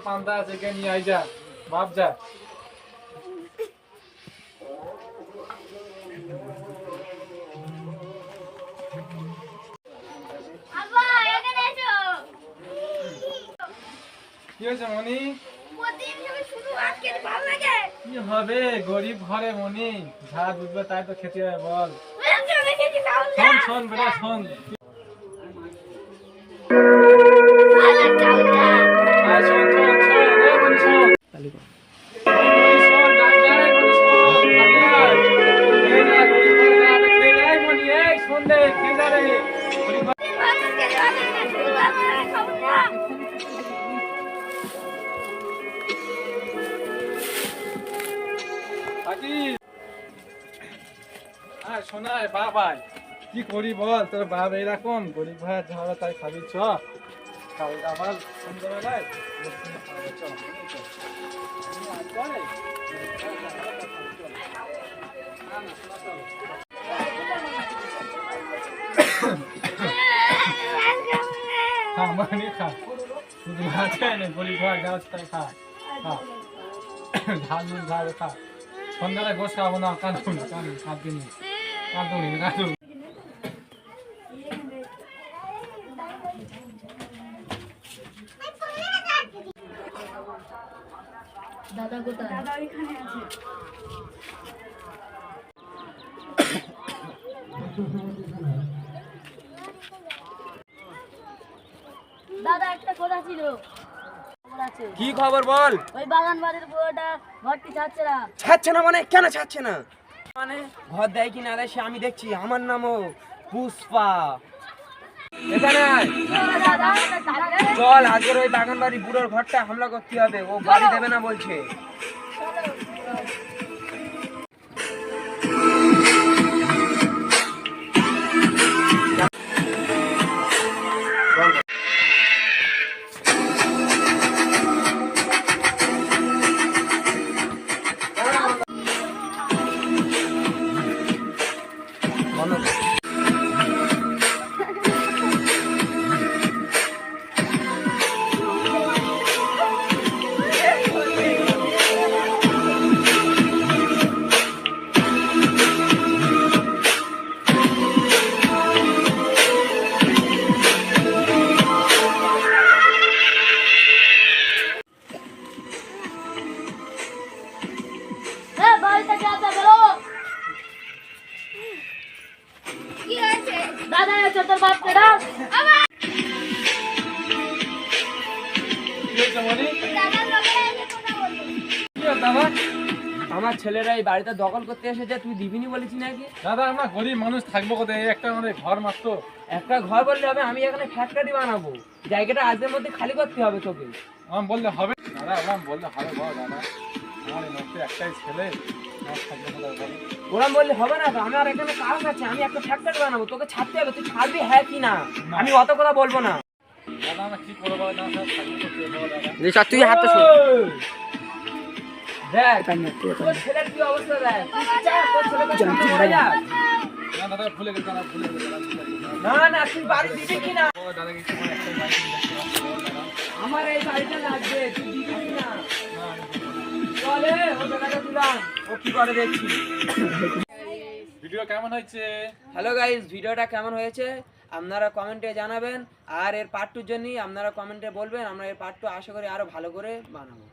পান্তা আছে, কে নিয়ে আই যা বাপ যা। কি হয়েছে মনি? কি হবে, গরিব ঘরে মনি, যা বুঝবে তাই তো খেতে হবে বল। শোন শোন বেটা শোন, শোনায় বাবা কি করি বল, তোর বাপ এইরকম গরিব ভাই ঝাড়া তাই খাবি চ আবার সন্ধ্যাবেলায় খা শুধু ভাত খায় না, গরিব ভাই গাছ তাই খা খা ধান ধান খা। সন্ধ্যাবেলায় গোস খাবো না, কাঁদুন কাঁদুন কাঁদুন কাঁদুন কাঁদুন। দাদা কোথায়? দাদা ওইখানে আছে। দাদা একটা কথা ছিল। কি খবর বল? ওই বাগান বাড়ির পুরোটা ঘরটি ছাড়ছে না। ছাড়ছে না মানে? কেন ছাড়ছে না মানে? ঘর দেয় কি না দেয় সে আমি দেখছি। আমার নামও পুষ্পা। এখানে চল, আজকের ওই বাগান বাড়ি বুড়োর ঘরটা হামলা করতে হবে। ও বাড়ি দেবে না বলছে। দাদা আছে তোর বাপ কেডা? আমার ছেলেরা এই বাড়িতে দখল করতে এসেছে, তুই দিবিনি বলেছি নাকি? দাদা আমরা গরিব মানুষ থাকবো কোথায়, এই একটা আমাদের ঘর মাত্র। একটা ঘর বললে হবে? আমি এখানে ফ্যাক্টরি বানাবো, জায়গাটা আজকের মধ্যে খালি করতে হবে তোকে। আমার বললে হবে দাদা? আমার বললে হবে বল দাদা, আমার এই মাত্র একটাই ছেলে, ওরা বললে হবে না তো। আমার এখানে কাজ আছে, আমি একটা ফ্যাক্টরি বানাবো, তোকে ছাড়তে হবে। তুই ছাড়বি হ্যাঁ কি না? আমি অত কথা বলবো না দাদা। আমরা কি করবো দাদা, থাকবো কোথায় বল দাদা? তুই হাতটা শোন। দেখ তোর ছেলের কি অবস্থা, দেখ তোর ছেলেকে মারা যাক। না দাদা ভুলে গেছি, দাদা ভুলে গেছি। না না, তুই বাড়ি দিবি কি না? দাদা কিছু একটাই বাইক দেখতে পাচ্ছি দাদা। আমার এই বাড়িটা লাগবে, তুই দিবি কি না? চলে ও টাকাটা দিলাম, ও কি করে দেখছি। ভিডিও কেমন হয়েছে? হ্যালো গাইস, ভিডিওটা কেমন হয়েছে আপনারা কমেন্টে জানাবেন। আর এর পার্ট 2 জন্য আপনারা কমেন্টে বলবেন। আমরা এর পার্ট 2 আশা করি আরো ভালো করে বানাবো।